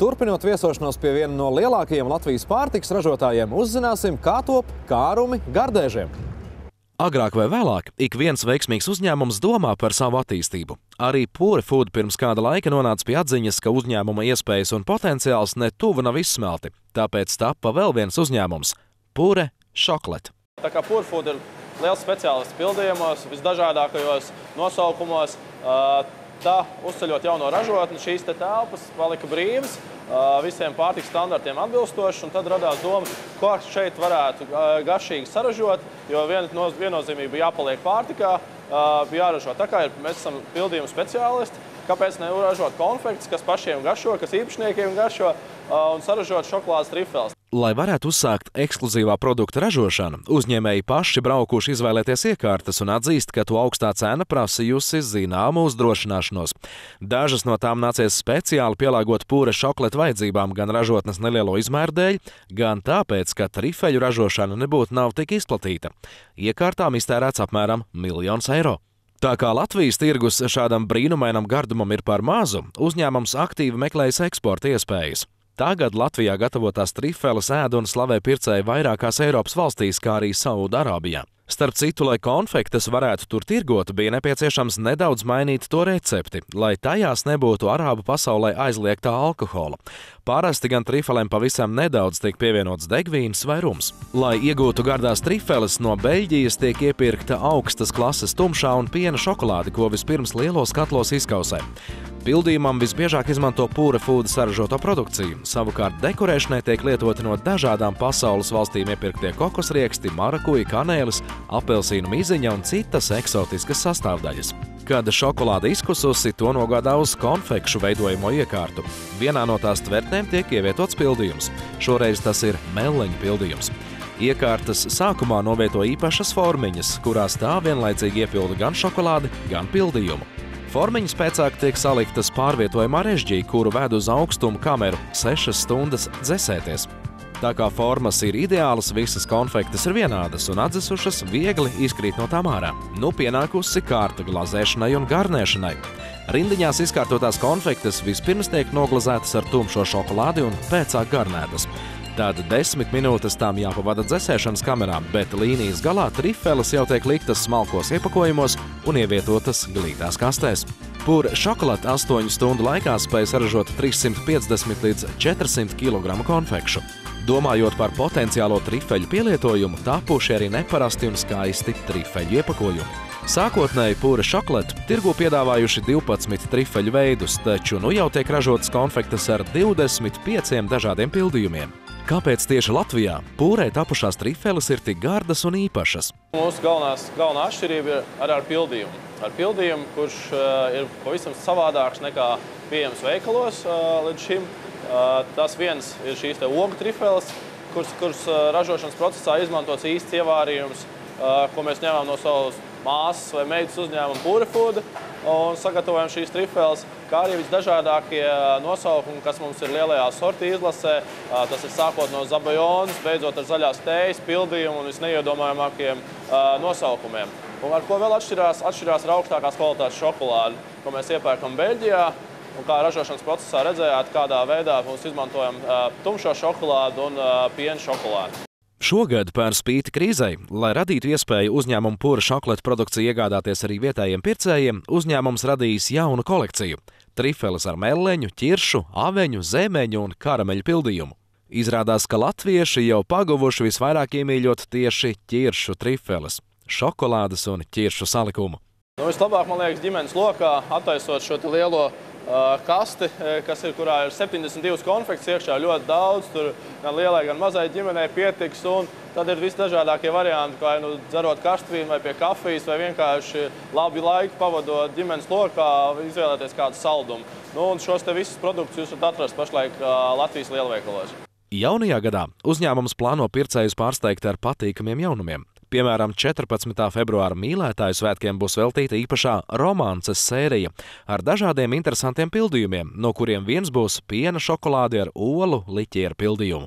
Turpinot viesošanos pie viena no lielākajiem Latvijas pārtikas ražotājiem, uzzināsim, kā top kārumi gardēžiem. Agrāk vai vēlāk, ik viens veiksmīgs uzņēmums domā par savu attīstību. Arī Pure Food pirms kāda laika nonāca pie atziņas, ka uzņēmuma iespējas un potenciāls ne tuvu nav izsmelti. Tāpēc tappa vēl viens uzņēmums – Pure Chocolate. Tā kā Pure Food ir liels speciālists pildījumos, visdažādākajos nosaukumos, tā uzceļot jauno ražotni, šīs telpas palika brīvas, visiem pārtikas standartiem atbilstoši, un tad radās doma, ko šeit varētu garšīgi saražot, jo viennozīmīgi jāpaliek pārtikā, jāražo. Tā kā mēs esam pildījumu speciālisti, kāpēc neuražot konfekts, kas pašiem garšo, kas īpašniekiem garšo, un saražot šokolādes trifels. Lai varētu uzsākt ekskluzīvā produkta ražošanu, uzņēmēji paši braukuši izvēlēties iekārtas un atzīst, ka to augstā cena prasījusi zināmu uzdrošināšanos. Dažas no tām nācies speciāli pielāgot Pure Chocolate vajadzībām gan ražotnes nelielo izmēru dēļ, gan tāpēc, ka trifeļu ražošana nebūtu nav tik izplatīta. Iekārtām iztērēts apmēram 1 000 000 eiro. Tā kā Latvijas tirgus šādam brīnumainam gardumam ir par mazu, uzņēmums aktīvi meklējas eksporta iespējas. Tagad Latvijā gatavotās trifeles ēd un slavē pircēji vairākās Eiropas valstīs, kā arī Saudarābijā. Starp citu, lai konfektes varētu tur tirgot, bija nepieciešams nedaudz mainīt to recepti, lai tajās nebūtu arābu pasaulē aizliegtā alkohola. Parasti gan trifelēm pavisam nedaudz tiek pievienots degvīns vai rums. Lai iegūtu gardās trifeles, no Beļģijas tiek iepirkta augstas klases tumšā un piena šokolāde, ko vispirms lielos katlos izkausē. Pildījumam visbiežāk izmanto Pure Food saražoto produkciju. Savukārt dekorēšanai tiek lietoti no dažādām pasaules valstīm iepirktie kokosrieksti, marakuja, kanēlis, apelsīnu miziņa un citas eksotiskas sastāvdaļas. Kad šokolāde izkususi, to nogādā uz konfekšu veidojamo iekārtu. Vienā no tās tvertnēm tiek ievietots pildījums. Šoreiz tas ir melleņu pildījums. Iekārtas sākumā novieto īpašas formiņas, kurās tā vienlaicīgi iepilda gan šokolādi, gan pildījumu. Formiņas pēcāk tiek saliktas pārvietojumā režģī, kuru ved uz augstumu kameru 6 stundas dzesēties. Tā kā formas ir ideālas, visas konfektes ir vienādas un atdzesušas viegli izkrīt no tām ārā. Nu pienākusi kārta glazēšanai un garnēšanai. Rindiņās izkārtotās konfektes vispirms tiek noglazētas ar tumšo šokolādi un pēcāk garnētas. Tad 10 minūtes tām jāpavada dzesēšanas kamerām, bet līnijas galā trifeles jau tiek liktas smalkos iepakojumos un ievietotas glītās kastēs. Pure Chocolate 8 stundu laikā spēja saražot 350 līdz 400 kg konfekšu. Domājot par potenciālo trifeļu pielietojumu, tapuši arī neparasti un skaisti trifeļu iepakojumi. Sākotnēji Pure Chocolate tirgu piedāvājuši 12 trifeļu veidus, taču nu jau tiek ražotas konfektes ar 25 dažādiem pildījumiem. Kāpēc tieši Latvijā Purē tapušās trifeles ir tik gardas un īpašas? Mūsu galvenā atšķirība ir ar pildījumu. Ar pildījumu, kurš ir pavisam savādāks nekā pieejams veikalos līdz šim. Tas viens ir šīs ogu trifeles, kuras ražošanas procesā izmantots īsts ievārījums, ko mēs ņemam no savas māsas vai meitas uzņēmuma Pure Food un sagatavojam šīs trifeles, kā arī visdažādākie nosaukumi, kas mums ir lielajā sortī izlasē. Tas ir sākot no zabajonas, beidzot ar zaļās tējas pildījumu un visneiedomājamākajiem nosaukumiem. Un ar ko vēl atšķirās ar augstākās kvalitātes šokolādi, ko mēs iepērkam Beļģijā. Un kā ražošanas procesā redzējāt, kādā veidā mums izmantojam tumšo šokolādu un piena šokolādi. Šogad par spīti krīzei, lai radītu iespēju uzņēmumu Pure Chocolate produkciju iegādāties arī vietējiem pircējiem, uzņēmums radījis jaunu kolekciju – trifeles ar melleņu, ķiršu, aveņu, zemeņu un karameļu pildījumu. Izrādās, ka latvieši jau paguvuši visvairāk iemīļot tieši ķiršu trifeles, šokolādes un ķiršu salikumu. Vislabāk, man liekas, ģimenes lokā attaisot šo lielo kasti, kurā ir 72 konfekts iekšā, ļoti daudz, tur gan lielai, gan mazai ģimenei pietiks, un tad ir visdažādākie varianti, kā dzerot karstvīnu vai pie kafijas, vai vienkārši labi laiku pavadot ģimenes lokā, izvēlēties kādu saldumu. Un šos visus produktus jūs varat atrast pašlaik Latvijas lielveikalos. Jaunajā gadā uzņēmums plāno pircējus pārsteigt ar patīkamiem jaunumiem. Piemēram, 14. februāra mīlētāju svētkiem būs veltīta īpašā romances sērija ar dažādiem interesantiem pildījumiem, no kuriem viens būs piena šokolāde ar olu liķieru pildījumu.